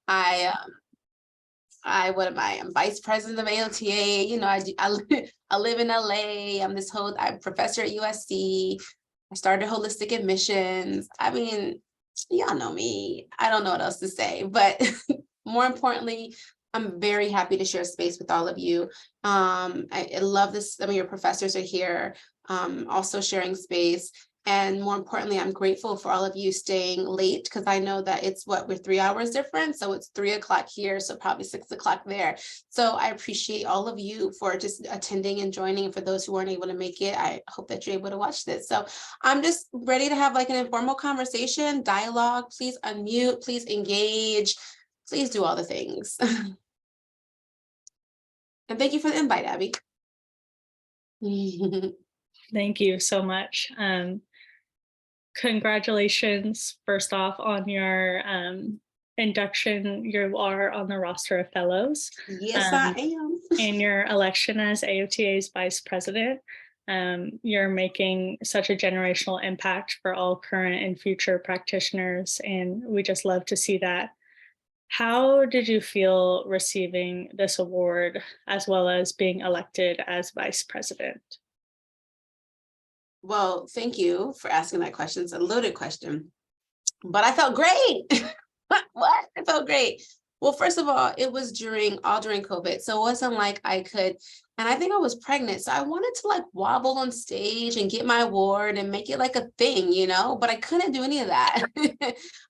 I what am I? I'm vice president of AOTA. I live in LA. I'm a professor at USC. I started holistic admissions. I mean, y'all know me. I don't know what else to say, but more importantly, I'm very happy to share space with all of you. I love this. Some of your professors are here, also sharing space. And more importantly, I'm grateful for all of you staying late, because I know that we're 3 hours different. So it's 3 o'clock here, so probably 6 o'clock there. So I appreciate all of you for just attending and joining. And for those who weren't able to make it, I hope that you're able to watch this. So I'm just ready to have like an informal conversation, dialogue. Please unmute, please engage, please do all the things. And thank you for the invite, Abby. Thank you so much. Congratulations, first off, on your induction. You are on the roster of fellows. Yes, I am. In your election as AOTA's vice president. You're making such a generational impact for all current and future practitioners, and we just love to see that. How did you feel receiving this award as well as being elected as vice president? Well, thank you for asking that question. It's a loaded question, but I felt great. What? I felt great. Well, first of all, it was during COVID. So it wasn't like I could, and I think I was pregnant. So I wanted to like wobble on stage and get my award and make it like a thing, but I couldn't do any of that.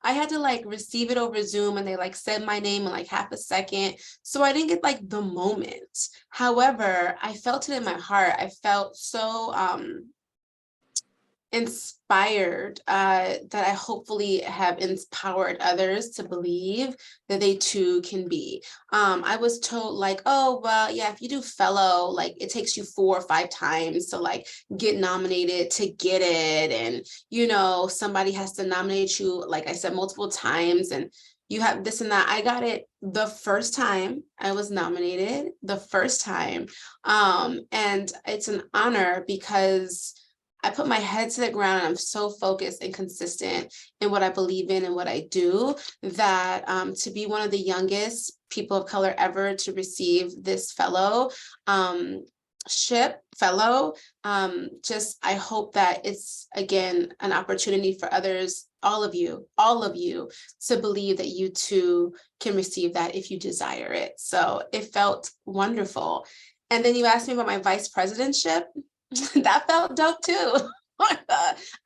I had to like receive it over Zoom, and they like said my name in like half a second. So I didn't get like the moment. However, I felt it in my heart. I felt so inspired, that I hopefully have empowered others to believe that they too can be. I was told like, oh, well, yeah, if you do fellow, like it takes you 4 or 5 times to like get nominated to get it. And, somebody has to nominate you, like I said, multiple times, and you have this and that. I got it the first time I was nominated, the first time. And it's an honor because I put my head to the ground and I'm so focused and consistent in what I believe in and what I do, that to be one of the youngest people of color ever to receive this fellow, I hope that it's, again, an opportunity for others, all of you, to believe that you too can receive that if you desire it. So it felt wonderful. And then you asked me about my vice presidentship. That felt dope too.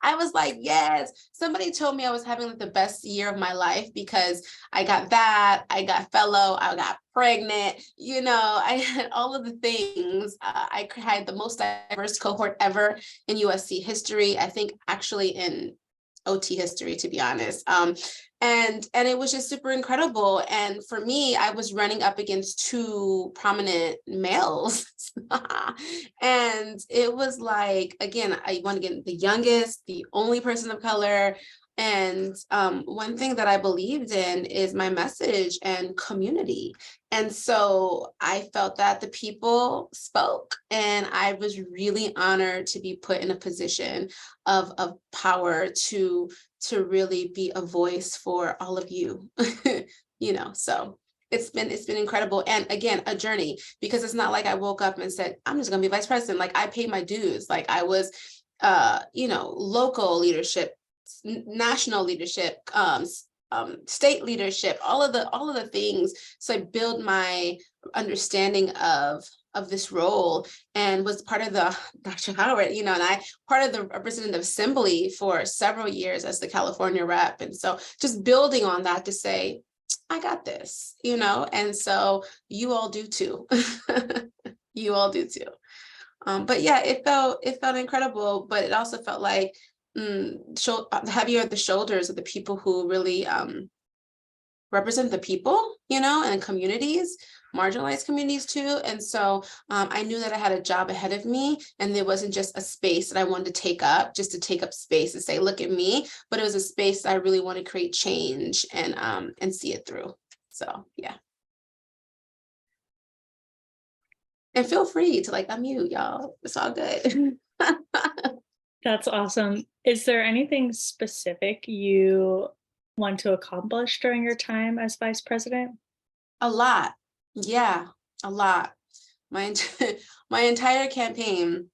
I was like, yes. Somebody told me I was having like the best year of my life because I got that, I got fellow, I got pregnant, I had all of the things. I had the most diverse cohort ever in USC history. I think actually in OT history, to be honest. And it was just super incredible. And for me, I was running up against 2 prominent males. And it was like, again, I want to get the youngest, the only person of color. And one thing that I believed in is my message and community. And so I felt that the people spoke, and I was really honored to be put in a position of power to really be a voice for all of you. So it's been incredible. And again, a journey, because it's not like I woke up and said, I'm just gonna be vice president. Like I paid my dues. Like I was local leadership, national leadership, state leadership, all of the things. So I build my understanding of this role, and was part of the Dr. Howard, and I part of the representative assembly for several years as the California rep. And so just building on that to say, I got this, and so you all do too. You all do too. But yeah, it felt incredible, but it also felt like heavier at the shoulders of the people who really represent the people, and communities, marginalized communities too. And so I knew that I had a job ahead of me, and there wasn't just a space that I wanted to take up just to take up space and say, look at me, but it was a space that I really want to create change and see it through. So yeah. And feel free to like unmute, y'all. It's all good. That's awesome. Is there anything specific you want to accomplish during your time as vice president? A lot. Yeah, a lot. My entire campaign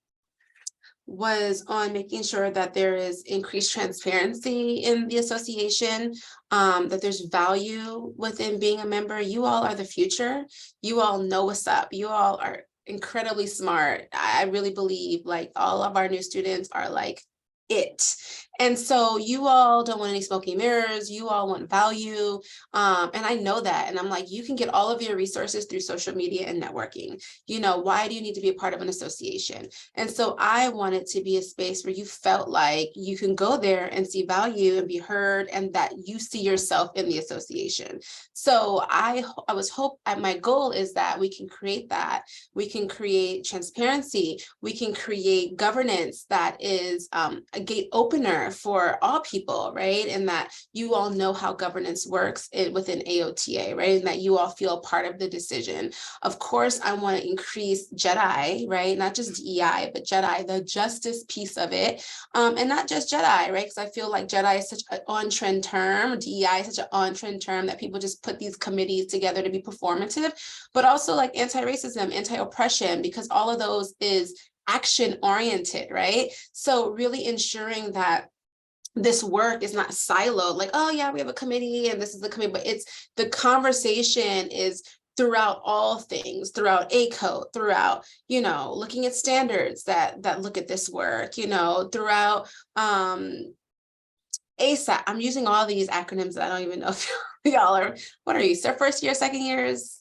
was on making sure that there is increased transparency in the association, that there's value within being a member. You all are the future. You all know what's up. You all are incredibly smart. I really believe like all of our new students are like it. And so you all don't want any smoky mirrors. You all want value. And I know that. And I'm like, you can get all of your resources through social media and networking. You know, why do you need to be a part of an association? And so I wanted to be a space where you felt like you can go there and see value and be heard, and that you see yourself in the association. So my goal is that we can create that. We can create transparency. We can create governance that is a gate opener for all people, right? And that you all know how governance works within AOTA, right? And that you all feel part of the decision. Of course, I want to increase JEDI, right? Not just DEI, but JEDI, the justice piece of it. And not just JEDI, right? Because I feel like JEDI is such an on-trend term, DEI is such an on-trend term that people just put these committees together to be performative, but also like anti-racism, anti-oppression, because all of those is action-oriented, right? So really ensuring that this work is not siloed, like, oh yeah, we have a committee and this is the committee, but it's the conversation is throughout all things, throughout ACOTE, throughout, you know, looking at standards that look at this work, you know, throughout ASAP. I'm using all these acronyms that I don't even know if y'all are, what are you, so first year, second years,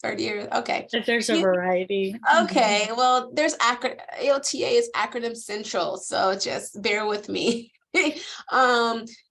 third year? Okay. If there's a variety. Okay, well, there's AOTA is acronym central, so just bear with me.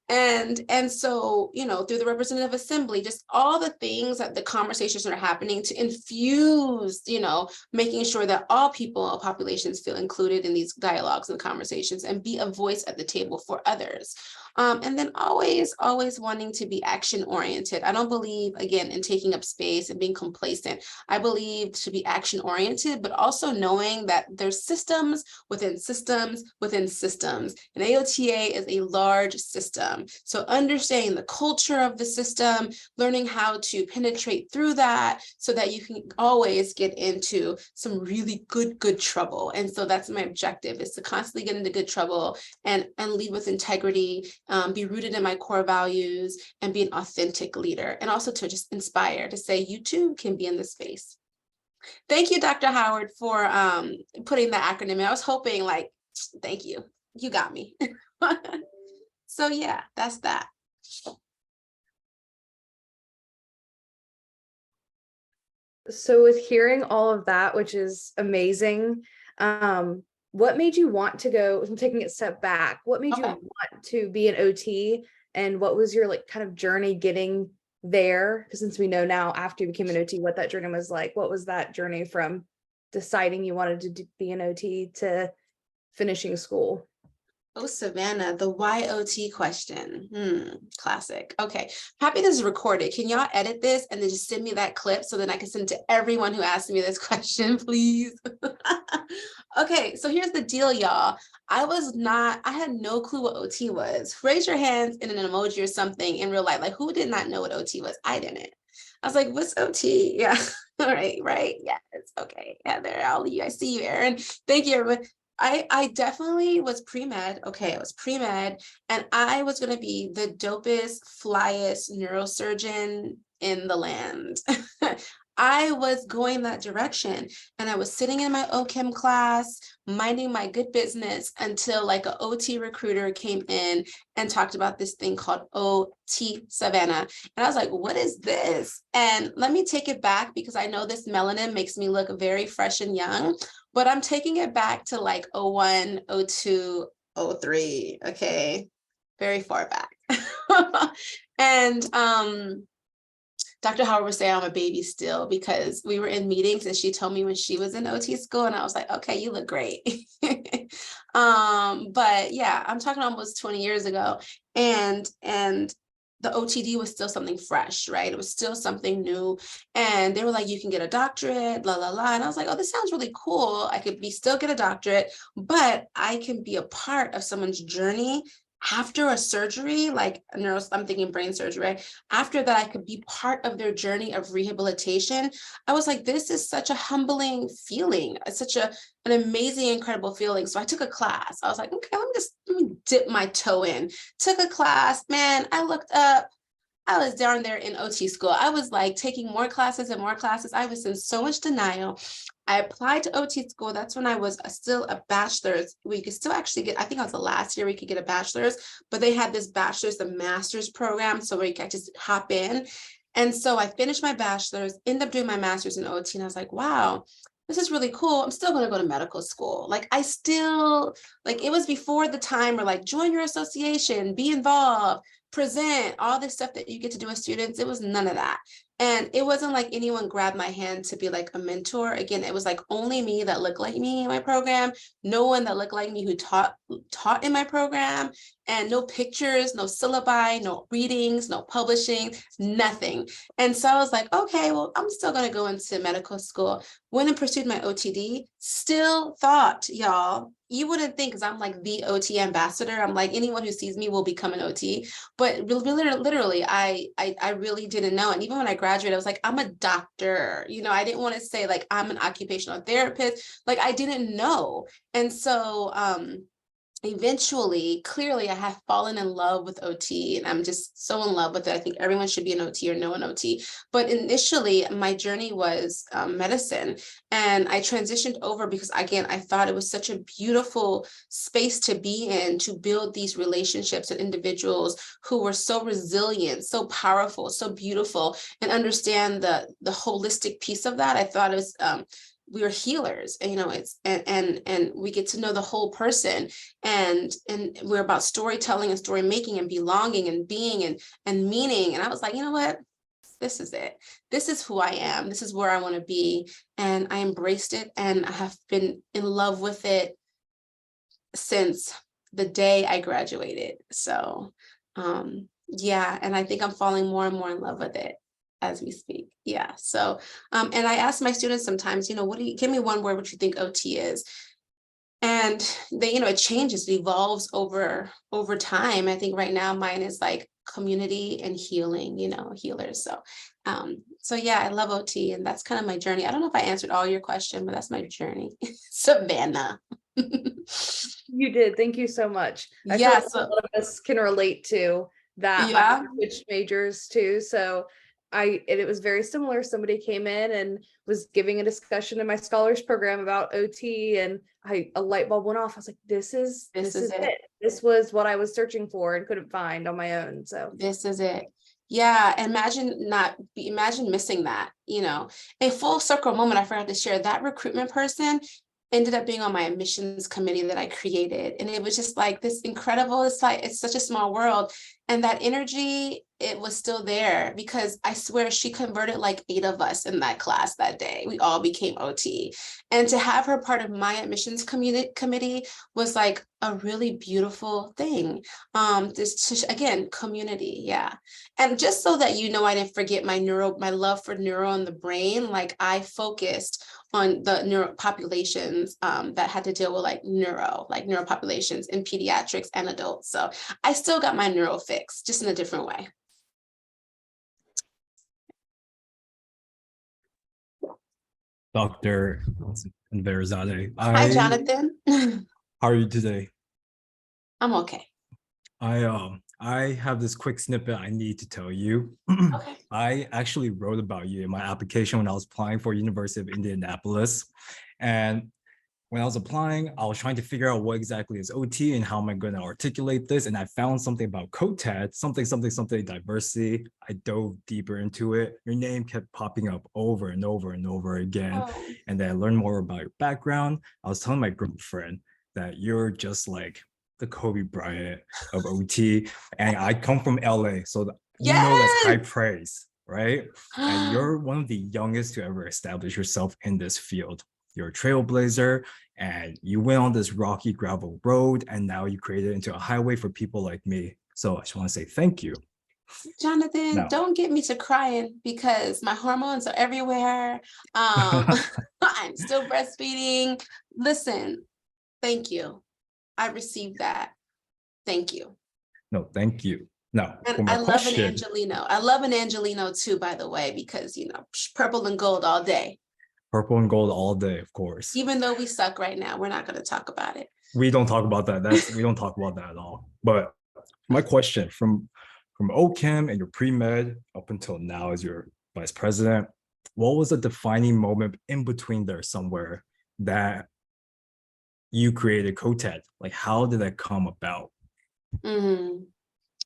And so, you know, through the representative assembly, just all the things that the conversations are happening to infuse, you know, making sure that all people, all populations feel included in these dialogues and conversations and be a voice at the table for others. And then always wanting to be action oriented. I don't believe, again, in taking up space and being complacent. I believe to be action oriented, but also knowing that there's systems within systems within systems. And AOTA is a large system. So understanding the culture of the system, learning how to penetrate through that so that you can always get into some really good trouble. And so that's my objective, is to constantly get into good trouble and lead with integrity, be rooted in my core values, and be an authentic leader. And also to just inspire, to say you too can be in this space. Thank you, Dr. Howard, for putting the acronym in. I was hoping, like, thank you. You got me. So yeah, that's that. So with hearing all of that, which is amazing, what made you want to go, I'm taking a step back, what made you want to be an OT, and what was your like kind of journey getting there? Because since we know now after you became an OT what that journey was like, what was that journey from deciding you wanted to be an OT to finishing school? Oh, Savannah, the YOT question. Classic. Okay. Happy this is recorded. Can y'all edit this and then just send me that clip so then I can send it to everyone who asked me this question, please? Okay, so here's the deal, y'all. I had no clue what OT was. Raise your hands in an emoji or something in real life. Like, who did not know what OT was? I didn't. I was like, what's OT? Yeah. All right. Yeah, it's okay. Yeah, there, all of you. I see you, Erin. Thank you, everyone. I definitely was pre-med. Okay, I was pre-med, and I was going to be the dopest, flyest neurosurgeon in the land. I was going that direction, and I was sitting in my OChem class, minding my good business until like an OT recruiter came in and talked about this thing called OT Savannah. And I was like, what is this? And let me take it back, because I know this melanin makes me look very fresh and young, but I'm taking it back to like 01, 02, 03. Okay, very far back. And Dr. Howard would say I'm a baby still, because we were in meetings and she told me when she was in OT school, and I was like, okay, you look great. But yeah, I'm talking almost 20 years ago, and the OTD was still something fresh, right? It was still something new. And they were like, you can get a doctorate, la, la, la. And I was like, oh, this sounds really cool. I could still get a doctorate, but I can be a part of someone's journey after a surgery, like I'm thinking brain surgery, right? After that, I could be part of their journey of rehabilitation. I was like, this is such a humbling feeling. It's such an amazing, incredible feeling. So I took a class. I was like, okay, let me dip my toe in. Took a class, man. I looked up. I was down there in OT school. I was like taking more classes and more classes. I was in so much denial. I applied to OT school. That's when I was still a bachelor's. We could still actually get, I think it was the last year we could get a bachelor's, but they had this bachelor's and master's program. So we could just hop in. And so I finished my bachelor's, ended up doing my master's in OT. And I was like, wow, this is really cool. I'm still going to go to medical school. Like I still, like it was before the time where like join your association, be involved, present, all this stuff that you get to do with students. It was none of that. And it wasn't like anyone grabbed my hand to be like a mentor. Again, it was like only me that looked like me in my program, no one that looked like me who taught in my program, and no pictures, no syllabi, no readings, no publishing, nothing. And so I was like, okay, well, I'm still going to go into medical school. Went and pursued my OTD, still thought, y'all, you wouldn't think because I'm like the OT ambassador. I'm like, anyone who sees me will become an OT. But literally, I really didn't know. And even when I graduated, I was like, I'm a doctor. You know, I didn't want to say like I'm an occupational therapist. Like I didn't know. And so eventually, clearly, I have fallen in love with OT, and I'm just so in love with it. I think everyone should be an OT or know an OT. But initially, my journey was medicine, and I transitioned over because, again, I thought it was such a beautiful space to be in, to build these relationships with individuals who were so resilient, so powerful, so beautiful, and understand the holistic piece of that. I thought it was we are healers, and, you know, it's and we get to know the whole person, and we're about storytelling and story making and belonging and being and meaning. And I was like, you know what, this is it. This is who I am. This is where I want to be. And I embraced it, and I have been in love with it since the day I graduated. So yeah, and I think I'm falling more and more in love with it as we speak. Yeah. So and I ask my students sometimes, you know, what do you give me one word what you think OT is? And they, you know, it changes, it evolves over time. I think right now mine is like community and healing, you know, healers. So yeah, I love OT, and that's kind of my journey. I don't know if I answered all your question, but that's my journey. Savannah. You did. Thank you so much. I feel Yeah, like a so lot of us can relate to that. I yeah. switched majors too. So it was very similar. Somebody came in and was giving a discussion in my scholars program about OT, and a light bulb went off. I was like, this is it. This was what I was searching for and couldn't find on my own. So This is it. Yeah, imagine missing that, you know. A full circle moment I forgot to share, that recruitment person ended up being on my admissions committee that I created. And it was just like this incredible, it's like, it's such a small world. And that energy, it was still there, because I swear she converted like 8 of us in that class that day. We all became OT. And to have her part of my admissions committee was like a really beautiful thing. This again, community, yeah. And just so that you know, I didn't forget my love for neuro and the brain. Like I focused on the neuro populations that had to deal with like neuro populations in pediatrics and adults. So I still got my neuro fix, just in a different way. Dr. Anvarizadeh. Hi, Jonathan. How are you today? I'm okay. I have this quick snippet I need to tell you. Okay. I actually wrote about you in my application when I was applying for University of Indianapolis. And when I was applying, I was trying to figure out what exactly is OT and how am I going to articulate this. And I found something about COTAD, something diversity. I dove deeper into it. Your name kept popping up over and over and over again. Oh. And then I learned more about your background. I was telling my girlfriend that you're just like the Kobe Bryant of OT. And I come from LA, so you know that's high praise, right? And you're one of the youngest to ever establish yourself in this field. You're a trailblazer, and you went on this rocky gravel road, and now you created it into a highway for people like me. So I just want to say thank you. Jonathan, don't get me to crying, because my hormones are everywhere. I'm still breastfeeding. Listen, thank you. I received that. Thank you. No, thank you. Now, And for my I love an question, Angelino. I love an Angelino too, by the way, because, purple and gold all day. purple and gold all day, of course. Even though we suck right now, we're not going to talk about it. We don't talk about that. We don't talk about that at all. But my question from OChem and your pre-med up until now as your vice president, what was the defining moment in between there somewhere that you created COTAD? Like, how did that come about?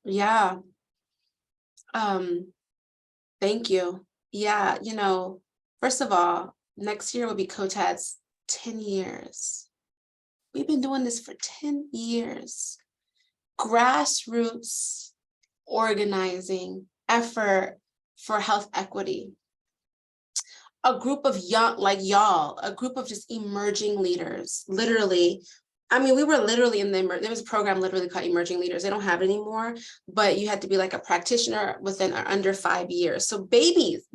Yeah. Thank you. Yeah, first of all, next year will be COTAD's 10 years. We've been doing this for 10 years. Grassroots organizing effort for health equity. A group of young, like y'all, a group of just emerging leaders, literally. I mean, we were literally there was a program literally called Emerging Leaders. They don't have it anymore, but you had to be like a practitioner within or under 5 years. So babies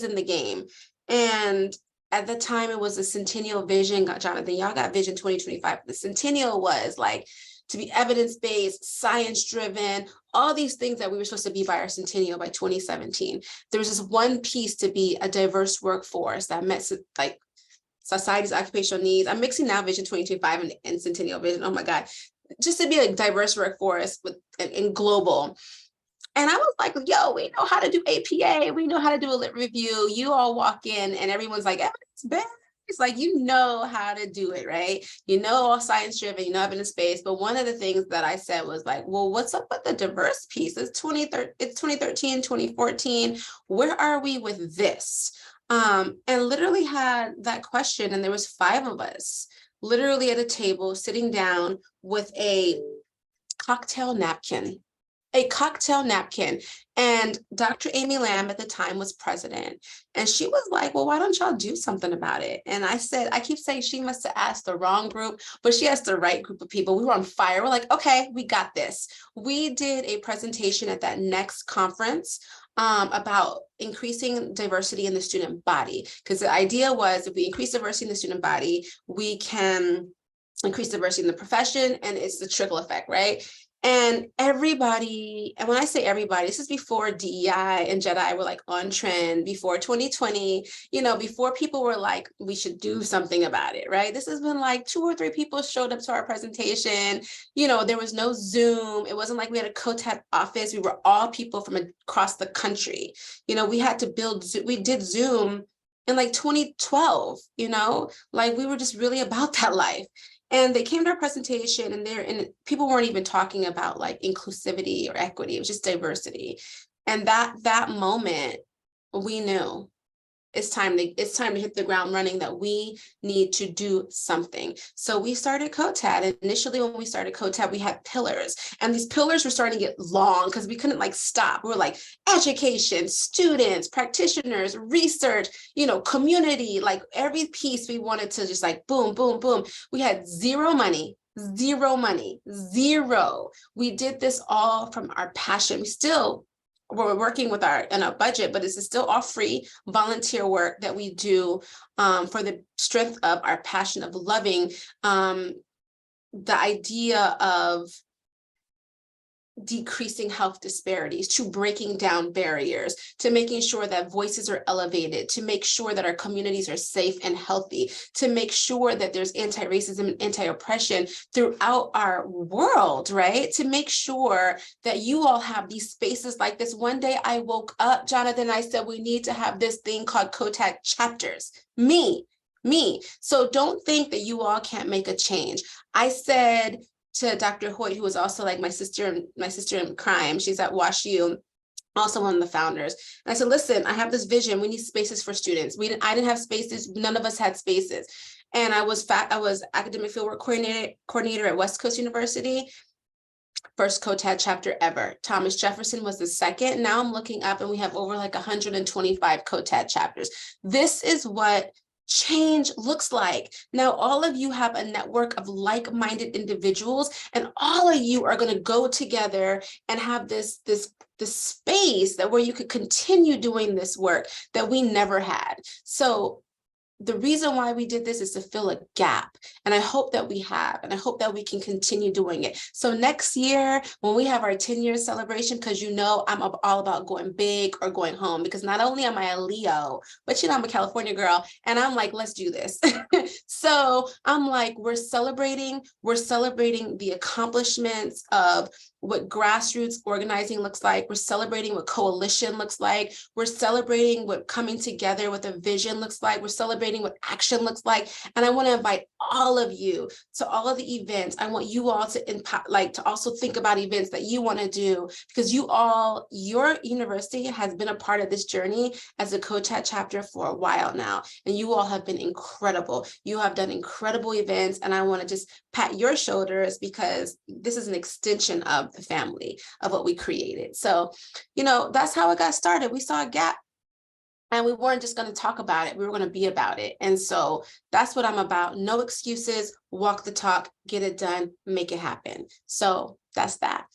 in the game. And at the time it was a Centennial Vision, Jonathan, y'all got Vision 2025. The Centennial was like to be evidence-based, science-driven, all these things that we were supposed to be by our centennial by 2017. There was this one piece to be a diverse workforce that met like society's occupational needs. I'm mixing now Vision 2025 and Centennial Vision. Oh my God. Just to be a diverse workforce in global. And I was like, yo, we know how to do APA. We know how to do a lit review. You all walk in and everyone's like, evidence-based. It's like, you know how to do it, right? All science driven, evidence based. But one of the things that I said was like, well, what's up with the diverse piece? It's 2013, 2014. Where are we with this? And literally had that question. And there was 5 of us literally at a table sitting down with a cocktail napkin. And Dr. Amy Lamb at the time was president. And she was like, well, why don't y'all do something about it? And I said, I keep saying she must have asked the wrong group, but she asked the right group of people. We were on fire. We're like, okay, we got this. We did a presentation at that next conference about increasing diversity in the student body. Because the idea was if we increase diversity in the student body, we can increase diversity in the profession, and it's the trickle effect, right? And everybody, and when I say everybody, this is before DEI and JEDI were like on trend, before 2020, before people were like, we should do something about it, right? This has been like 2 or 3 people showed up to our presentation. There was no Zoom. It wasn't like we had a COTAD office. We were all people from across the country. We had to we did Zoom in like 2012, like we were just really about that life. And they came to our presentation and people weren't even talking about like inclusivity or equity. It was just diversity. And that moment, we knew it's time to hit the ground running, that we need to do something. So we started COTAD. And initially when we started COTAD, we had pillars, and these pillars were starting to get long because we couldn't like stop. We were like education, students, practitioners, research, community, like every piece we wanted to just like boom, boom, boom. We had zero money. We did this all from our passion. We're working with our budget, but this is still all free volunteer work that we do for the strength of our passion of loving. The idea of decreasing health disparities, to breaking down barriers, to making sure that voices are elevated, to make sure that our communities are safe and healthy, to make sure that there's anti-racism and anti-oppression throughout our world, right? To make sure that you all have these spaces like this. One day I woke up, Jonathan, I said, we need to have this thing called COTAD chapters. Me. So don't think that you all can't make a change. I said to Dr. Hoyt, who was also like my sister in crime, she's at WashU, also one of the founders. And I said, listen, I have this vision. We need spaces for students. I didn't have spaces. None of us had spaces. And I was academic fieldwork coordinator at West Coast University. First COTAD chapter ever. Thomas Jefferson was the second. Now I'm looking up and we have over like 125 COTAD chapters. This is what change looks like. Now, all of you have a network of like-minded individuals, and all of you are going to go together and have this space that where you could continue doing this work that we never had. So the reason why we did this is to fill a gap. And I hope that we have, and I hope that we can continue doing it. So next year, when we have our 10-year celebration, because I'm all about going big or going home, because not only am I a Leo, but I'm a California girl, and I'm like, let's do this. So I'm like, we're celebrating the accomplishments of what grassroots organizing looks like. We're celebrating what coalition looks like. We're celebrating what coming together with a vision looks like. We're celebrating what action looks like. And I want to invite all of you to all of the events. I want you all to to also think about events that you want to do, because your university has been a part of this journey as a COTAD chapter for a while now. And you all have been incredible. You have done incredible events. And I want to just pat your shoulders, because this is an extension of the family of what we created. So, that's how it got started. We saw a gap, and we weren't just going to talk about it. We were going to be about it. And so that's what I'm about. No excuses, walk the talk, get it done, make it happen. So that's that.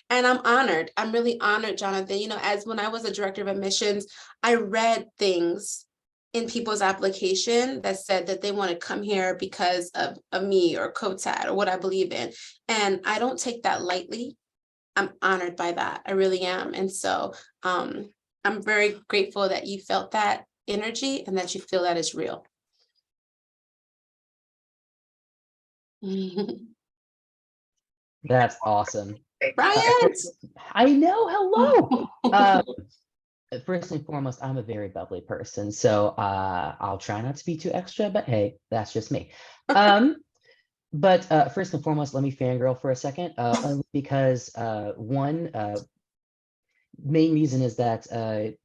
And I'm honored. I'm really honored, Jonathan. As when I was a director of admissions, I read things in people's application that said that they want to come here because of me or COTAD or what I believe in. And I don't take that lightly. I'm honored by that. I really am. And so I'm very grateful that you felt that energy and that you feel that is real. That's awesome. Bryant! I know. Hello. First and foremost, I'm a very bubbly person, so I'll try not to be too extra, but hey, that's just me. But first and foremost, let me fangirl for a second, only because one main reason is that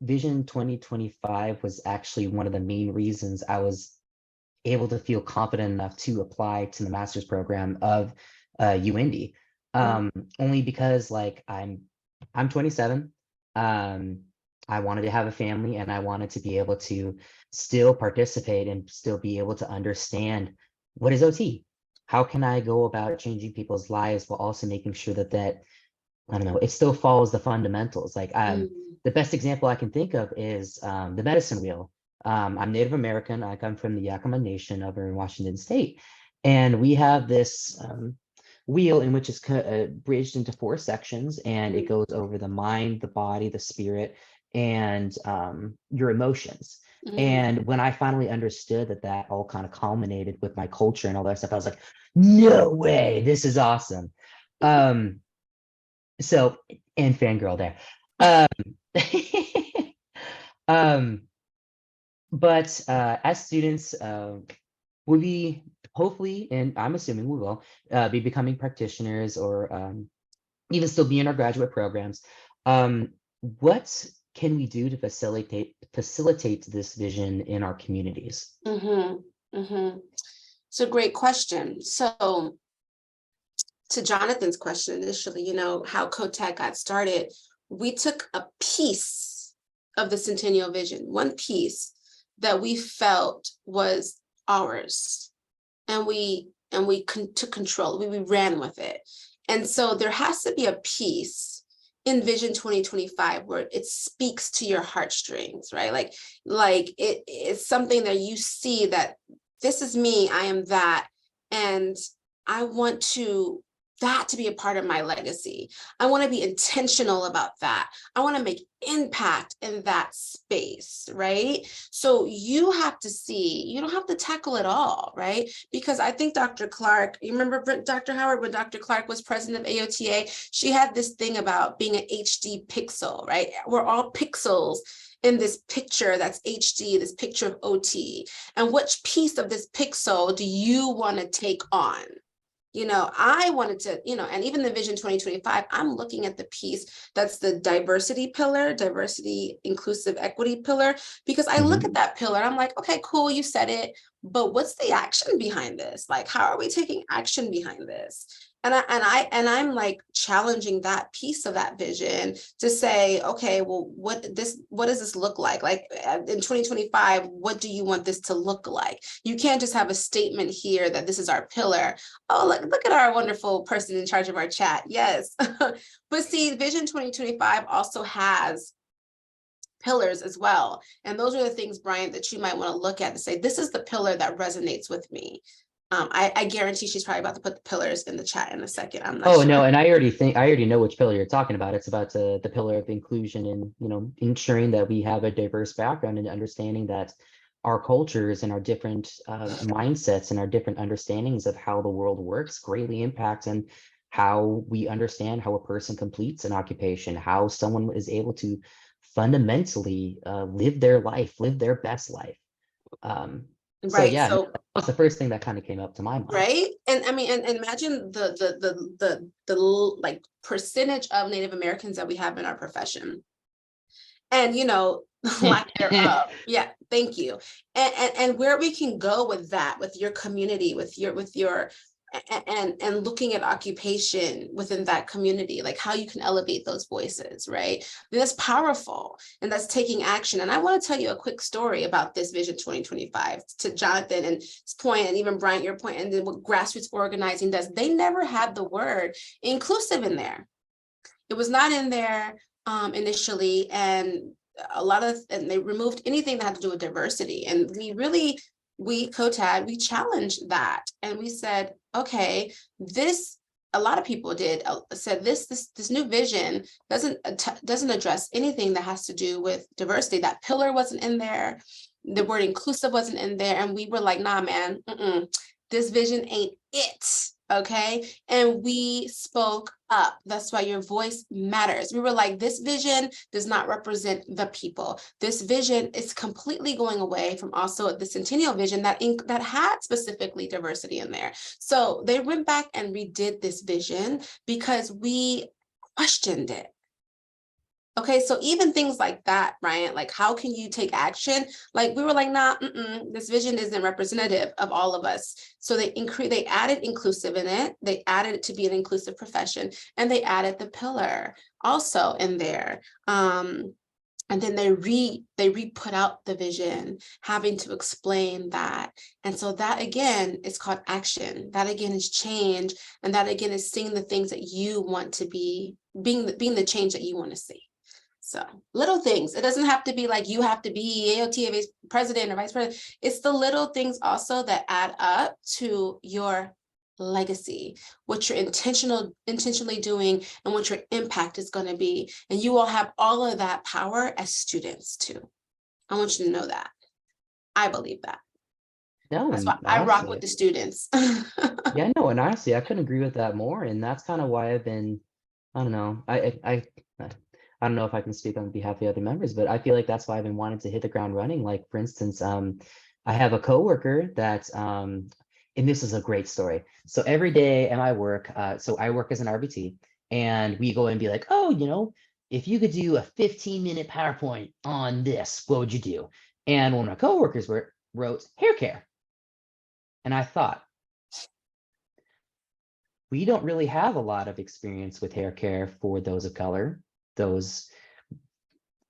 Vision 2025 was actually one of the main reasons I was able to feel confident enough to apply to the master's program of UIndy. Only because I'm 27. I wanted to have a family, and I wanted to be able to still participate and still be able to understand what is OT. How can I go about changing people's lives while also making sure that I don't know, it still follows the fundamentals. The best example I can think of is the medicine wheel. I'm Native American. I come from the Yakama Nation over in Washington State. And we have this wheel in which is bridged into 4 sections, and it goes over the mind, the body, the spirit, and your emotions. And when I finally understood that all kind of culminated with my culture and all that stuff, I was like, no way, this is awesome. So, and fangirl there. But as students, we'll be hopefully, and I'm assuming we will, be becoming practitioners or even still be in our graduate programs. What can we do to facilitate this vision in our communities? It's a great question. So to Jonathan's question initially, how COTAD got started, we took a piece of the Centennial Vision, one piece that we felt was ours, and we took control. We ran with it. And so there has to be a piece in Vision 2025 where it speaks to your heartstrings, right? Like it's something that you see that this is me, I am that, and I want that to be a part of my legacy. I want to be intentional about that. I want to make impact in that space, right? So you have to see, you don't have to tackle it all, right? Because I think Dr. Clark, you remember Dr. Howard, when Dr. Clark was president of AOTA, she had this thing about being an HD pixel, right? We're all pixels in this picture that's HD, this picture of OT. And which piece of this pixel do you want to take on? I wanted to, and even the Vision 2025, I'm looking at the piece that's the diversity pillar, diversity, inclusive, equity pillar, because I look at that pillar, I'm like, okay, cool, you said it, but what's the action behind this? Like, how are we taking action behind this? And I'm like challenging that piece of that vision to say, okay, well, what does this look like? Like in 2025, what do you want this to look like? You can't just have a statement here that this is our pillar. Oh, look at our wonderful person in charge of our chat. Yes. But see, Vision 2025 also has pillars as well. And those are the things, Brian, that you might want to look at and say, this is the pillar that resonates with me. I guarantee she's probably about to put the pillars in the chat in a second. I'm not Oh sure. no, and I already know which pillar you're talking about. It's about the pillar of inclusion and, you know, ensuring that we have a diverse background and understanding that our cultures and our different mindsets and our different understandings of how the world works greatly impacts on how we understand how a person completes an occupation, how someone is able to fundamentally live their life, live their best life. So Right. yeah, no, So that was the first thing that kind of came up to my mind. right. And I mean, and imagine the like percentage of Native Americans that we have in our profession. And you know, lack thereof. Yeah, thank you. And where we can go with that, with your community, with your and looking at occupation within that community, like how you can elevate those voices, right? That's powerful, and that's taking action. And I want to tell you a quick story about this Vision 2025 to Jonathan and his point, and even Bryant, your point, and then what grassroots organizing does. They never had the word inclusive in there. It was not in there initially, and they removed anything that had to do with diversity. And we COTAD, we challenged that, and we said, okay, a lot of people said this new vision doesn't address anything that has to do with diversity. That pillar wasn't in there, the word inclusive wasn't in there, and we were like, nah, man, this vision ain't it. Okay. And we spoke up. That's why your voice matters. We were like, this vision does not represent the people. This vision is completely going away from also the Centennial vision that had specifically diversity in there. So they went back and redid this vision because we questioned it. Okay, so even things like that, Ryan, like how can you take action? Like we were like, nah, this vision isn't representative of all of us. So they added inclusive in it. They added it to be an inclusive profession, and they added the pillar also in there. And then they re-put out the vision, having to explain that. And so that again is called action. That again is change, and that again is seeing the things that you want to be, being the change that you want to see. So little things. It doesn't have to be like you have to be AOTA president or vice president. It's the little things also that add up to your legacy, what you're intentionally doing, and what your impact is going to be. And you will have all of that power as students too. I want you to know that. I believe that. No, That's and why I rock honestly, with the students. yeah, no, and honestly, I couldn't agree with that more. And that's kind of why I've been, I don't know, I don't know if I can speak on behalf of the other members, but I feel like that's why I've been wanting to hit the ground running. Like for instance, I have a coworker that, and this is a great story. So every day at my work, so I work as an RBT, and we go and be like, oh, you know, if you could do a 15-minute PowerPoint on this, what would you do? And one of my coworkers wrote hair care. And I thought, we don't really have a lot of experience with hair care for those of color. I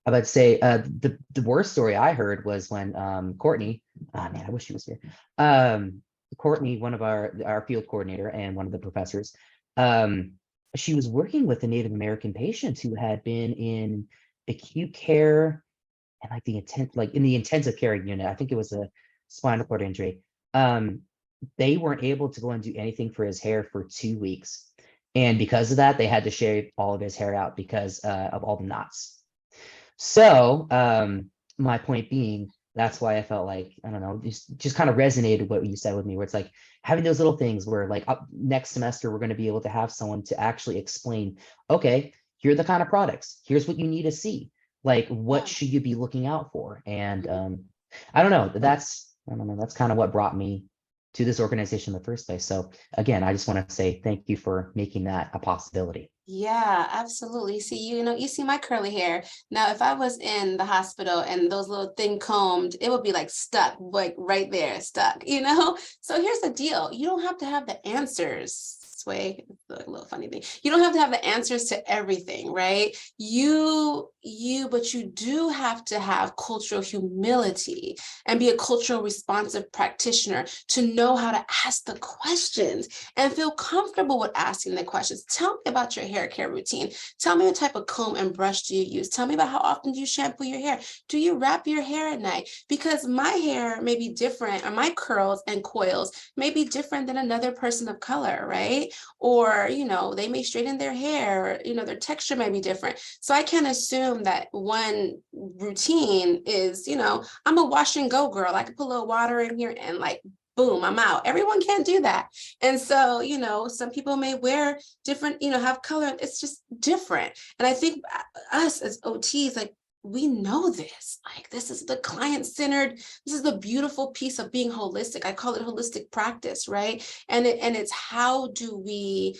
would say the worst story I heard was when Courtney, man, I wish she was here. Courtney, one of our field coordinator and one of the professors, she was working with a Native American patient who had been in acute care and like in the intensive care unit. I think it was a spinal cord injury. They weren't able to go and do anything for his hair for 2 weeks. And because of that, they had to shave all of his hair out because of all the knots. So my point being, that's why I felt like, I don't know, just kind of resonated what you said with me, where it's like having those little things where like next semester, we're going to be able to have someone to actually explain, okay, here are the kind of products. Here's what you need to see. Like, what should you be looking out for? And I don't know, that's kind of what brought me to this organization in the first place. So again, I just want to say thank you for making that a possibility. Yeah, absolutely. See, you see my curly hair. Now, if I was in the hospital and those little thin combed, it would be like stuck, like right there, stuck, So here's the deal. You don't have to have the answers this way. It's a little funny thing. You don't have to have the answers to everything, right? But you do have to have cultural humility and be a cultural responsive practitioner to know how to ask the questions and feel comfortable with asking the questions. Tell me about your hair care routine. Tell me what type of comb and brush do you use? Tell me about how often do you shampoo your hair? Do you wrap your hair at night? Because my hair may be different, or my curls and coils may be different than another person of color, right? Or, they may straighten their hair, or, their texture may be different. So I can't assume that one routine is, I'm a wash and go girl. I could put a little water in here and like, boom, I'm out. Everyone can't do that. And so, some people may wear different, have color. It's just different. And I think us as OTs, like, we know this, like, this is the client-centered, this is the beautiful piece of being holistic. I call it holistic practice, right? And it's how do we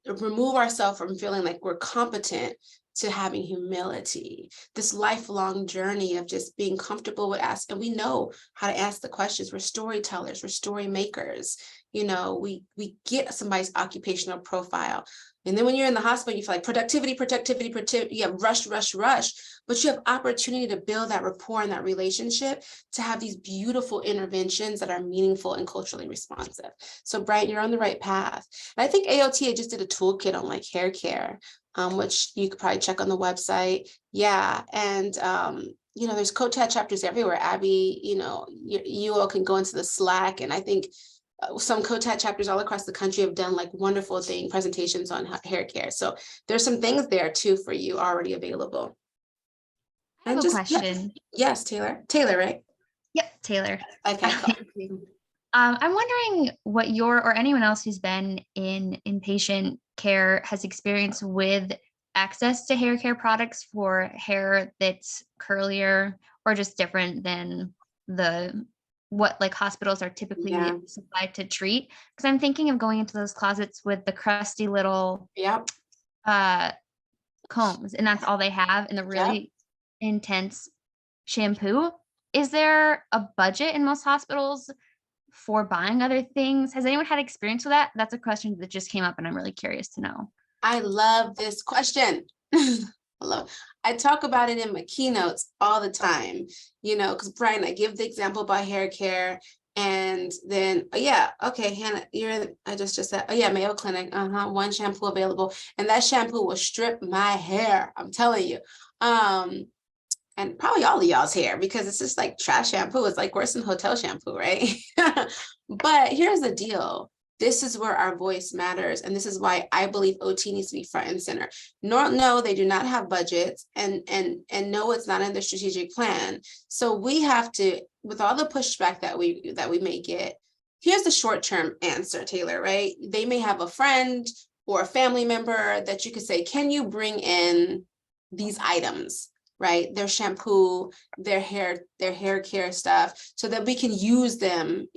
remove ourselves from feeling like we're competent to having humility, this lifelong journey of just being comfortable with asking. And we know how to ask the questions. We're storytellers, we're story makers. We get somebody's occupational profile. And then when you're in the hospital, you feel like productivity, you have rush. But you have opportunity to build that rapport and that relationship to have these beautiful interventions that are meaningful and culturally responsive. So Brian, you're on the right path. And I think AOTA just did a toolkit on like hair care, which you could probably check on the website. Yeah. And there's COTAD chapters everywhere. Abby, you all can go into the Slack, and I think some COTAD chapters all across the country have done like wonderful presentations on hair care. So there's some things there too for you already available. I have a question. Yes, Taylor, right? Yep, Taylor. Okay, cool. I'm wondering what your or anyone else who's been in inpatient care has experienced with access to hair care products for hair that's curlier or just different than what like hospitals are typically supplied to treat. Because I'm thinking of going into those closets with the crusty little combs, and that's all they have, and the really intense shampoo. Is there a budget in most hospitals for buying other things? Has anyone had experience with that? That's a question that just came up, and I'm really curious to know. I love this question. I talk about it in my keynotes all the time, because Brian, I give the example about hair care, and then, Hannah, I just said, Mayo Clinic, one shampoo available, and that shampoo will strip my hair, I'm telling you. And probably all of y'all's hair, because it's just like trash shampoo. It's like worse than hotel shampoo, right? But here's the deal. This is where our voice matters. And this is why I believe OT needs to be front and center. No, they do not have budgets, and no, it's not in their strategic plan. So we have to, with all the pushback that we may get, here's the short-term answer, Taylor, right? They may have a friend or a family member that you could say, can you bring in these items? Right, their shampoo, their hair care stuff, so that we can use them,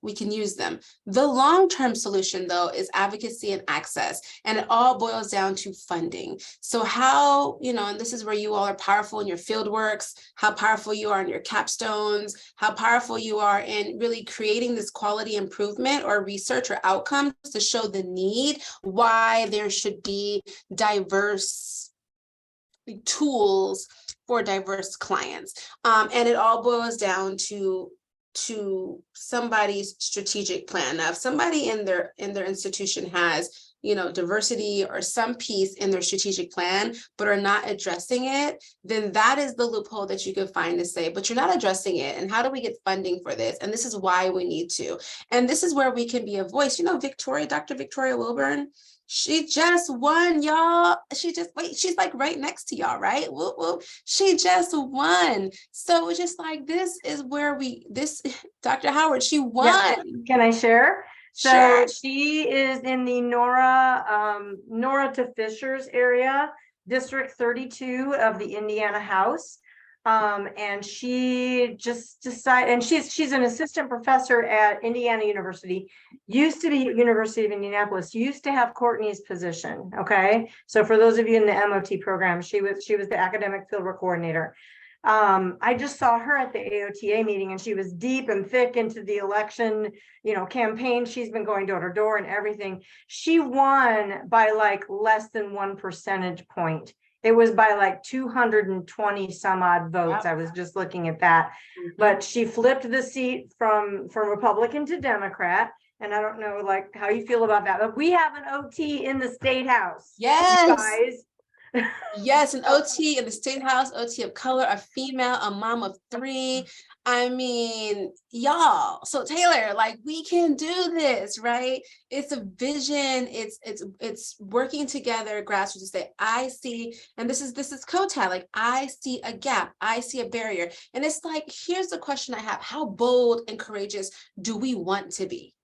we can use them. The long-term solution, though, is advocacy and access, and it all boils down to funding. So how, and this is where you all are powerful in your field works, how powerful you are in your capstones, how powerful you are in really creating this quality improvement or research or outcomes to show the need, why there should be diverse tools for diverse clients. And it all boils down to somebody's strategic plan. Now, if somebody in their institution has, diversity or some piece in their strategic plan, but are not addressing it, then that is the loophole that you could find to say, but you're not addressing it. And how do we get funding for this? And this is why we need to. And this is where we can be a voice. Dr. Victoria Wilburn, she just won, y'all. She's like right next to y'all, right? Whoop. She just won. So it's just like, this is where Dr. Howard, she won. Yeah. Can I share? So sure. She is in the Nora to Fishers area, District 32 of the Indiana House. And she just decided, and she's an assistant professor at Indiana University, used to be at University of Indianapolis, used to have Courtney's position. Okay. So for those of you in the MOT program, she was the academic fieldwork coordinator. I just saw her at the AOTA meeting, and she was deep and thick into the election, campaign. She's been going door to door and everything. She won by like less than 1 percentage point. It was by like 220 some odd votes. Wow. I was just looking at that. But she flipped the seat from Republican to Democrat. And I don't know like how you feel about that, but we have an OT in the state house. you Yes. guys. Yes, an OT in the state house, OT of color, a female, a mom of 3. I mean, y'all. So Taylor, like we can do this, right? It's a vision. It's working together, grassroots to say, I see, and this is COTAD. Like I see a gap, I see a barrier, and it's like, here's the question I have: how bold and courageous do we want to be?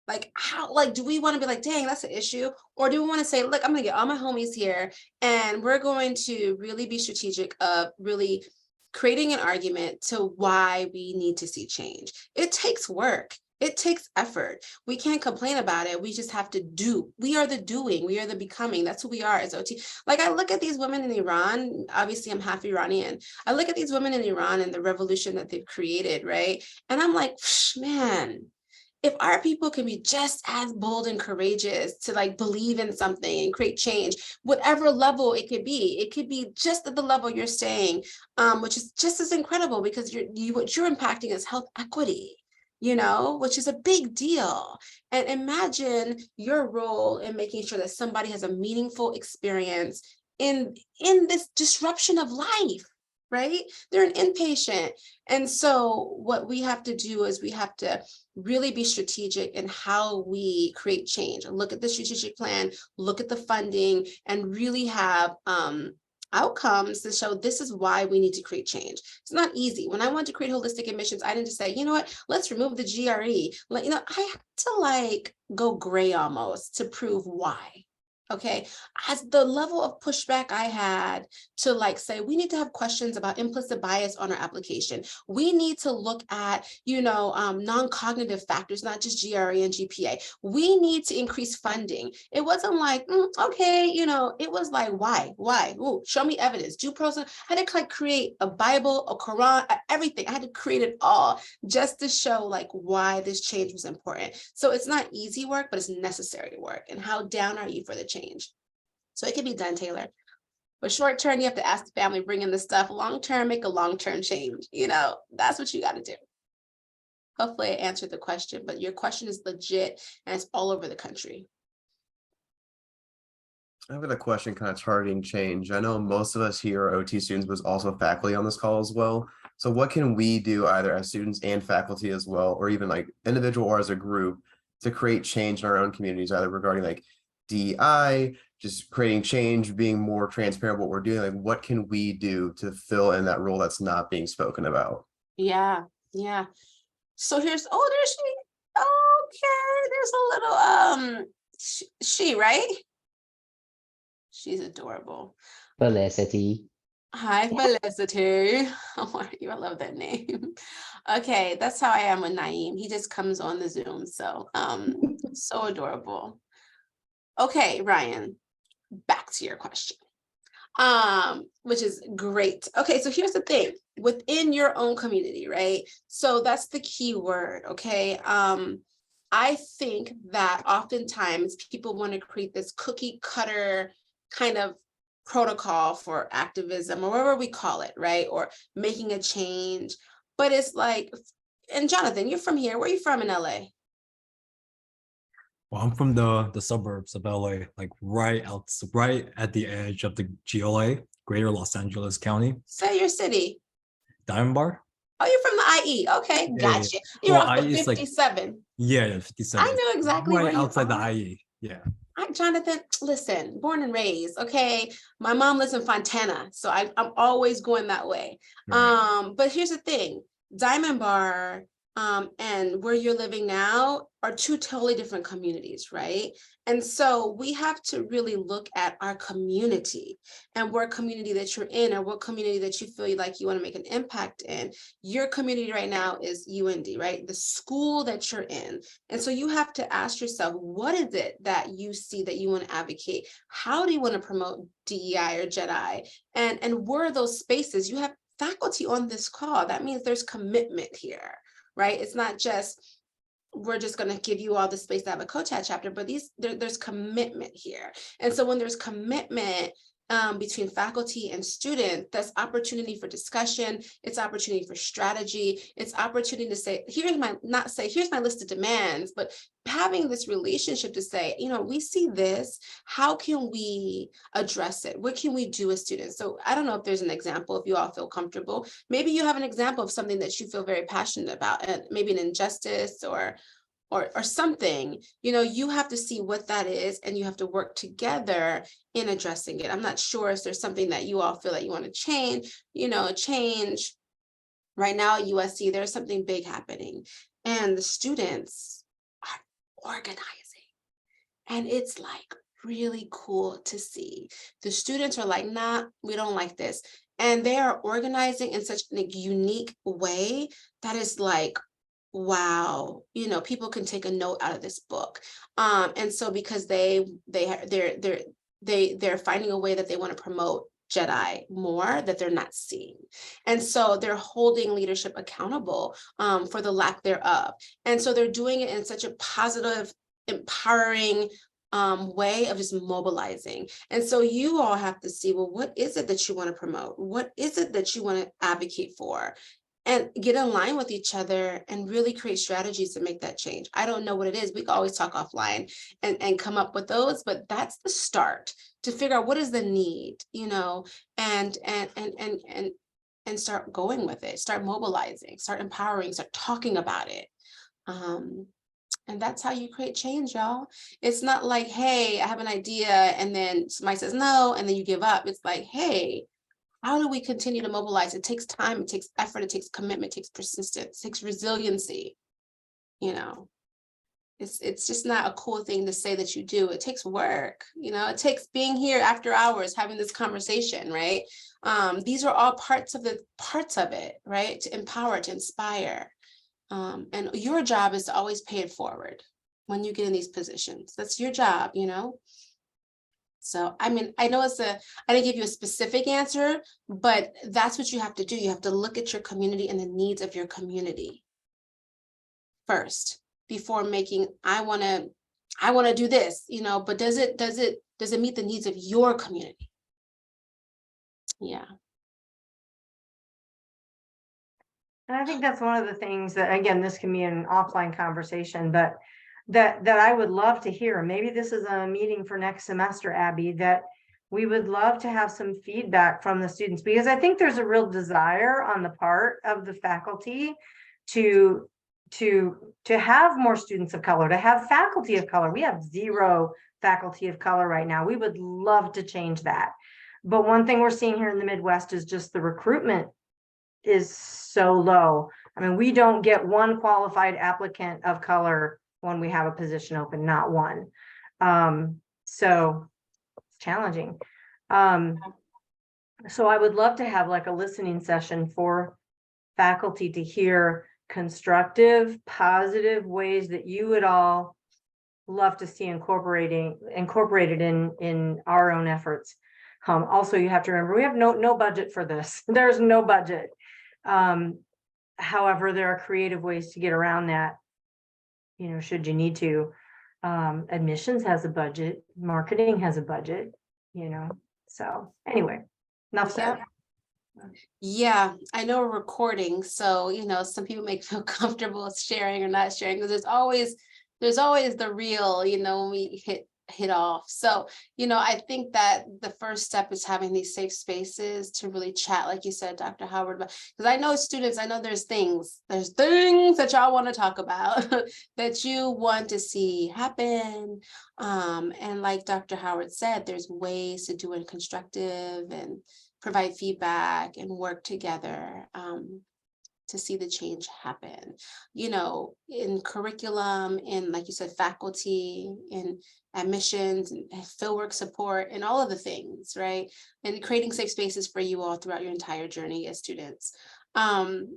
Like how, like, do we want to be like, dang, that's an issue? Or do we want to say, look, I'm gonna get all my homies here and we're going to really be strategic of really creating an argument to why we need to see change. It takes work. It takes effort. We can't complain about it. We just have to do. We are the doing. We are the becoming. That's who we are as OT. Like I look at these women in Iran. Obviously, I'm half Iranian. I look at these women in Iran and the revolution that they've created, right? And I'm like, man, if our people can be just as bold and courageous to like believe in something and create change, whatever level it could be just at the level you're saying, which is just as incredible because what you're impacting is health equity, which is a big deal. And imagine your role in making sure that somebody has a meaningful experience in this disruption of life. Right? They're an inpatient. And so what we have to do is we have to really be strategic in how we create change. Look at the strategic plan, look at the funding, and really have outcomes to show this is why we need to create change. It's not easy. When I wanted to create holistic admissions, I didn't just say, you know what, let's remove the GRE. I had to like go gray almost to prove why. Okay, as the level of pushback I had to like say, we need to have questions about implicit bias on our application. We need to look at, non-cognitive factors, not just GRE and GPA. We need to increase funding. It wasn't like, okay, it was like, why? Ooh, show me evidence, do pros. I had to like create a Bible, a Quran, everything. I had to create it all just to show like why this change was important. So it's not easy work, but it's necessary work. And how down are you for the change? So it can be done, Taylor. But short term, you have to ask the family, bring in the stuff. Long term, make a long-term change. That's what you got to do. Hopefully I answered the question, but your question is legit and it's all over the country. I have a question kind of targeting change. I know most of us here are OT students, but also faculty on this call as well. So what can we do either as students and faculty as well, or even like individual or as a group to create change in our own communities, either regarding like DEI, just creating change, being more transparent what we're doing? Like what can we do to fill in that role that's not being spoken about? Yeah. So there's she. Okay, there's a little she, right? She's adorable. Felicity. Hi, Felicity. How are you? I love that name. Okay, that's how I am with Naeem. He just comes on the Zoom. So so adorable. Okay, Ryan, back to your question, which is great. Okay, so here's the thing. Within your own community, right? So that's the key word, okay? I think that oftentimes people want to create this cookie cutter kind of protocol for activism or whatever we call it, right? Or making a change. But it's like, and Jonathan, you're from here. Where are you from in LA? Well, I'm from the suburbs of LA, like right at the edge of the GLA, Greater Los Angeles County. Say your city. Diamond Bar. Oh, you're from the IE. Okay, Yeah, gotcha. You're well, off the IE is like 57. Yeah, 57. I know exactly right where you outside are. the IE. Yeah. Jonathan, listen, born and raised, okay? My mom lives in Fontana, so I'm always going that way. Right. But here's the thing, Diamond Bar and where you're living now are two totally different communities, right? And so we have to really look at our community and what community that you're in or what community that you feel like you want to make an impact in. Your community right now is UND, right? The school that you're in. And so you have to ask yourself, what is it that you see that you want to advocate? How do you want to promote DEI or JEDI? And where are those spaces? You have faculty on this call. That means there's commitment here, right? It's not just, we're just going to give you all the space to have a COTAD chapter, but there's commitment here. And so when there's commitment between faculty and student, that's opportunity for discussion. It's opportunity for strategy. It's opportunity to say, here's my list of demands, but having this relationship to say, we see this, how can we address it? What can we do as students? So I don't know if there's an example, if you all feel comfortable. Maybe you have an example of something that you feel very passionate about, and maybe an injustice or something, you have to see what that is, and you have to work together in addressing it. I'm not sure if there's something that you all feel that you want to change, change. Right now at USC, there's something big happening, and the students are organizing. And it's like really cool to see. The students are like, nah, we don't like this. And they are organizing in such a unique way that is like, wow, people can take a note out of this book. And so because they're finding a way that they want to promote Jedi more that they're not seeing. And so they're holding leadership accountable for the lack thereof. And so they're doing it in such a positive, empowering way of just mobilizing. And so you all have to see, well, what is it that you want to promote? What is it that you want to advocate for? And get in line with each other and really create strategies to make that change. I don't know what it is. We can always talk offline and come up with those, but that's the start to figure out what is the need, and start going with it, start mobilizing, start empowering, start talking about it. And that's how you create change, y'all. It's not like, hey, I have an idea, and then somebody says no, and then you give up. It's like, hey, how do we continue to mobilize? It takes time, it takes effort, it takes commitment, it takes persistence, it takes resiliency. It's just not a cool thing to say that you do. It takes work, it takes being here after hours, having this conversation, right? These are all parts of it, right? To empower, to inspire. And your job is to always pay it forward when you get in these positions. That's your job, So, I know I didn't give you a specific answer, but that's what you have to do. You have to look at your community and the needs of your community first before making, I want to do this, but does it meet the needs of your community? Yeah. And I think that's one of the things that, again, this can be an offline conversation, but that I would love to hear. Maybe this is a meeting for next semester, Abby, that we would love to have some feedback from the students, because I think there's a real desire on the part of the faculty to have more students of color, to have faculty of color. We have 0 faculty of color right now. We would love to change that. But one thing we're seeing here in the Midwest is just the recruitment is so low. I mean, we don't get one qualified applicant of color when we have a position open, not one. So it's challenging. So I would love to have like a listening session for faculty to hear constructive, positive ways that you would all love to see incorporated in our own efforts. Also, you have to remember, we have no budget for this. There's no budget. However, there are creative ways to get around that, should you need to. Admissions has a budget, marketing has a budget, so anyway, enough said. Yeah, I know we're recording, so some people may feel comfortable sharing or not sharing, because there's always the real, when we hit off. So, I think that the first step is having these safe spaces to really chat, like you said, Dr. Howard, because I know students, there's things that y'all want to talk about that you want to see happen. And like Dr. Howard said, there's ways to do it constructive and provide feedback and work together to see the change happen, in curriculum, in, like you said, faculty, in admissions and fieldwork support, and all of the things, right? And creating safe spaces for you all throughout your entire journey as students. Dr.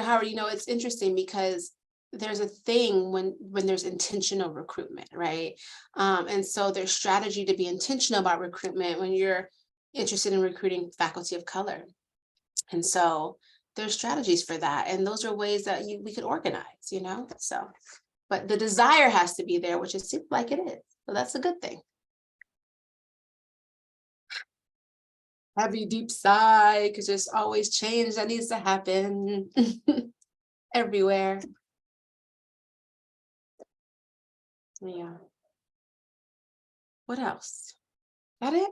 Howard, it's interesting because there's a thing when there's intentional recruitment, right? And so there's strategy to be intentional about recruitment when you're interested in recruiting faculty of color. And so there's strategies for that. And those are ways that we could organize, you know, so, but the desire has to be there, which it seems like it is. So that's a good thing. Heavy, deep sigh, because there's always change that needs to happen everywhere. Yeah. What else? That it?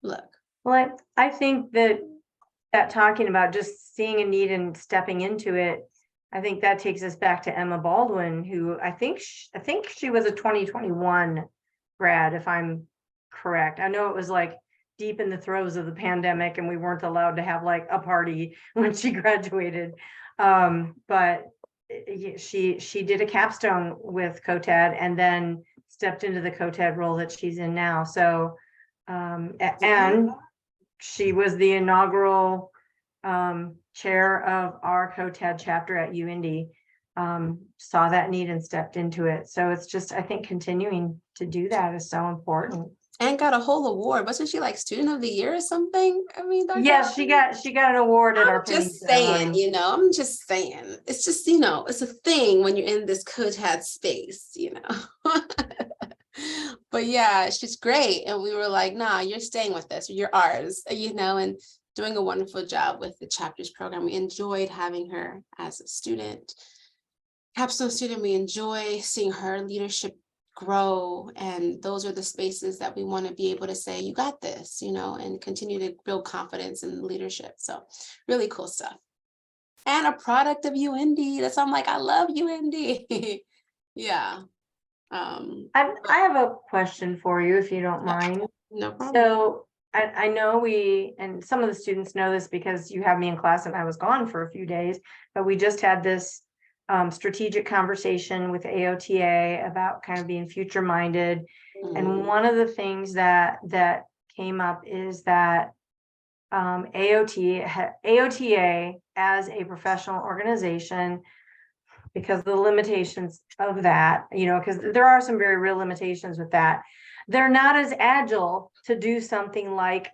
Look. Well, I think that talking about just seeing a need and stepping into it, I think that takes us back to Emma Baldwin, who I think she was a 2021 grad, if I'm correct. I know it was like deep in the throes of the pandemic and we weren't allowed to have like a party when she graduated. But she did a capstone with COTAD and then stepped into the COTAD role that she's in now. So, and she was the inaugural chair of our COTAD chapter at UIndy, saw that need and stepped into it. So it's just, I think continuing to do that is so important. And got a whole award. Wasn't she like student of the year or something? I mean, yes, she got an award at our just saying, you know, I'm just saying, it's just, you know, it's a thing when you're in this COTAD space, you know. But yeah, she's great. And we were like, nah, you're staying with us, you're ours, you know, and doing a wonderful job with the chapters program. We enjoyed having her as a student, capstone student. We enjoy seeing her leadership grow. And those are the spaces that we want to be able to say, you got this, you know, and continue to build confidence in leadership. So really cool stuff. And a product of UIndy. That's why I'm like, I love UIndy. Yeah. I have a question for you, if you don't mind. No problem. So I know we, and some of the students know this because you have me in class and I was gone for a few days, but we just had this strategic conversation with AOTA about kind of being future minded. And one of the things that came up is that AOTA as a professional organization, because of the limitations of that, you know, because there are some very real limitations with that. They're not as agile to do something like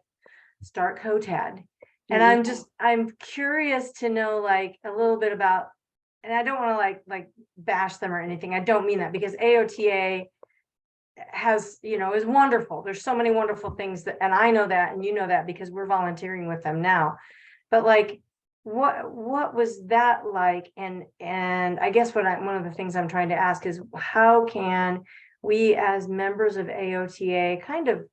start COTAD. And I'm curious to know like a little bit about, and I don't want to like bash them or anything. I don't mean that, because AOTA has, you know, is wonderful. There's so many wonderful things that, and I know that, and you know that because we're volunteering with them now. But like, what was that like? And I guess one of the things I'm trying to ask is, how can we as members of AOTA kind of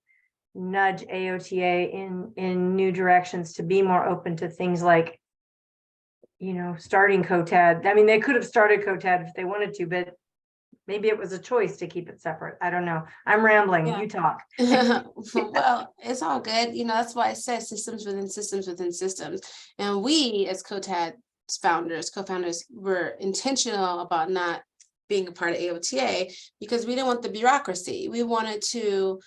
nudge AOTA in new directions to be more open to things like, you know, starting COTAD? I mean, they could have started COTAD if they wanted to, but maybe it was a choice to keep it separate. I don't know. I'm rambling. Yeah. You talk. Well, it's all good. You know, that's why I said systems within systems within systems. And we as COTAD co-founders, were intentional about not being a part of AOTA because we didn't want the bureaucracy. We wanted to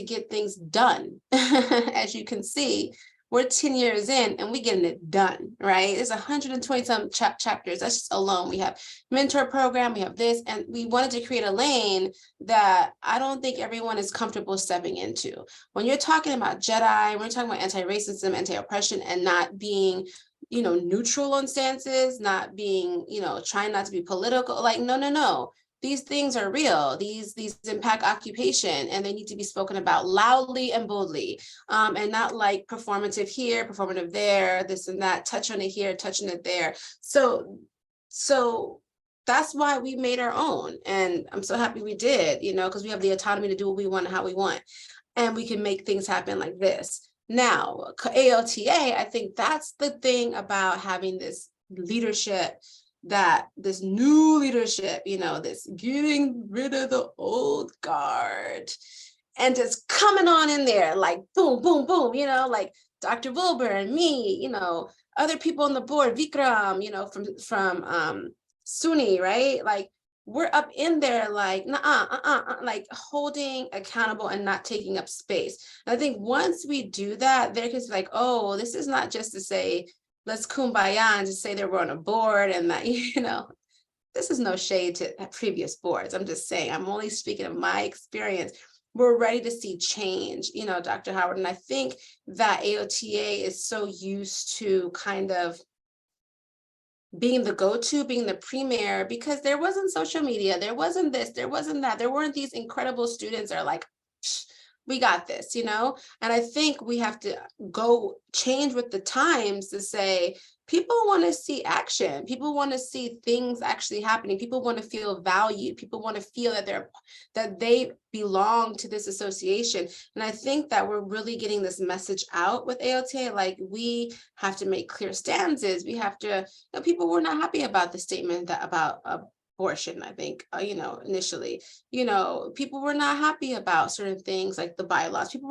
get things done. As you can see, we're 10 years in and we're getting it done, right? There's 120 some chapters. That's just alone. We have mentor program, we have this, and we wanted to create a lane that I don't think everyone is comfortable stepping into. When you're talking about Jedi, when you're talking about anti-racism, anti-oppression, and not being, you know, neutral on stances, not being, you know, trying not to be political, like, no. These things are real. These impact occupation, and they need to be spoken about loudly and boldly, and not like performative here, performative there, this and that, touch on it here, touching it there. So that's why we made our own, and I'm so happy we did, you know, because we have the autonomy to do what we want and how we want, and we can make things happen like this. Now, AOTA, I think that's the thing about having this leadership, that this new leadership, you know, this getting rid of the old guard and just coming on in there like boom, boom, boom, you know, like Dr. Wilbur and me, you know, other people on the board, Vikram, you know, from SUNY, right? Like we're up in there like, like holding accountable and not taking up space. And I think once we do that, there is like, oh, this is not just to say, let's kumbaya and just say that we're on a board and that, you know, this is no shade to previous boards. I'm just saying, I'm only speaking of my experience. we're ready to see change, Dr. Howard. And I think that AOTA is so used to kind of being the go-to, being the premier, because there wasn't social media, there wasn't this, there wasn't that, there weren't these incredible students that are like, we got this, and I think we have to go change with the times to say, people want to see action, people want to see things actually happening, people want to feel valued, people want to feel that they belong to this association. And I think that we're really getting this message out with AOTA. Like, we have to make clear stances. We have to, people were not happy about the statement about abortion, I think, initially, people were not happy about certain things like the bylaws. People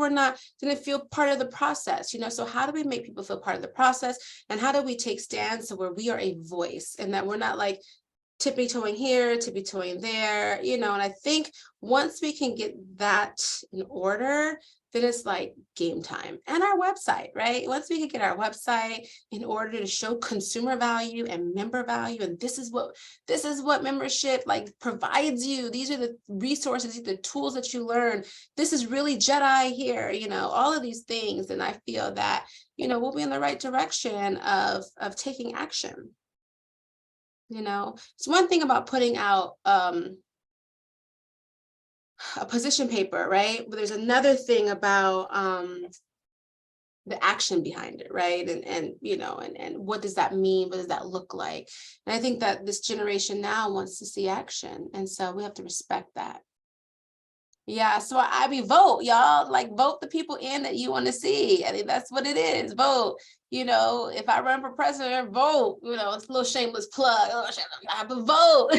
didn't feel part of the process, so how do we make people feel part of the process? And how do we take stands to where we are a voice and that we're not like tippy-toeing here, tippy-toeing there, and I think once we can get that in order, then it's like game time. And our website, right? Once we can get our website in order to show consumer value and member value, and this is what membership like provides you. These are the resources, the tools that you learn. This is really Jedi here, all of these things. And I feel that, we'll be in the right direction of taking action. It's one thing about putting out a position paper, right? But there's another thing about the action behind it, right? And what does that mean? What does that look like? And I think that this generation now wants to see action, and so we have to respect that. Yeah, so I mean, vote, y'all. Like, vote the people in that you want to see. I think that's what it is. Vote. If I run for president, vote. It's a little shameless plug. I have a vote.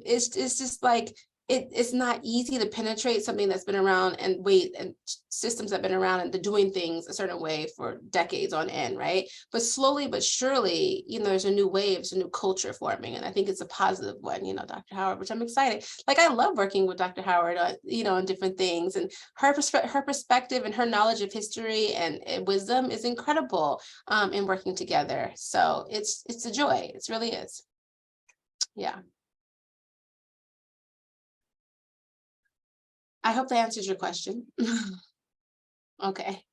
It's just like it's not easy to penetrate something that's been around and systems that have been around and they're doing things a certain way for decades on end, right? But slowly but surely, there's a new wave, it's a new culture forming, and I think it's a positive one, Dr. Howard, which I'm excited. Like, I love working with Dr. Howard, on different things, and her perspective and her knowledge of history and wisdom is incredible in working together. So it's a joy. It really is. Yeah. I hope that answers your question. Okay.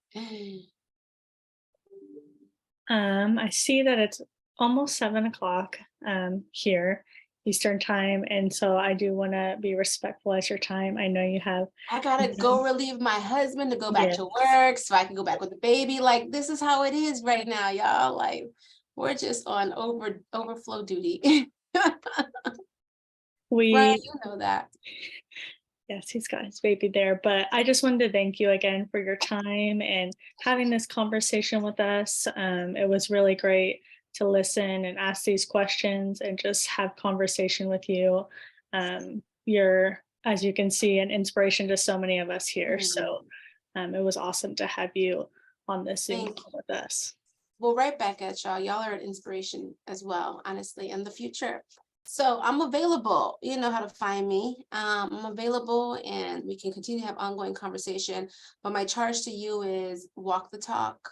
I see that it's almost 7:00 here, Eastern time, and so I do want to be respectful as your time. I know you have. I gotta go relieve my husband to go back to work so I can go back with the baby. Like, this is how it is right now, y'all. Like, we're just on overflow duty. Right, you know that. Yes, he's got his baby there, but I just wanted to thank you again for your time and having this conversation with us. It was really great to listen and ask these questions and just have conversation with you. You're, as you can see, an inspiration to so many of us here. So it was awesome to have you on this Zoom call with us. Well, right back at y'all. Y'all are an inspiration as well, honestly, in the future. So I'm available. You know how to find me. I'm available, and we can continue to have ongoing conversation. But my charge to you is walk the talk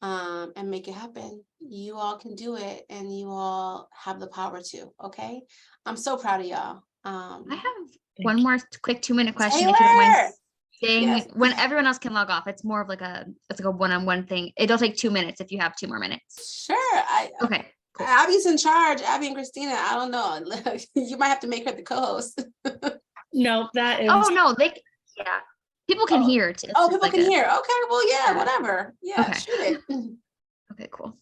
and make it happen. You all can do it, and you all have the power to. Okay. I'm so proud of y'all. I have one more quick 2-minute question. If you don't mind staying when everyone else can log off. It's more of like it's like a one-on-one thing. It'll take 2 minutes if you have 2 more minutes. Sure. Okay. Cool. Abby's in charge. Abby and Christina. I don't know. You might have to make her the co-host. No, that is. Oh no, people can hear. People can hear. Okay, well, yeah, whatever. Yeah, shoot it. Okay, cool.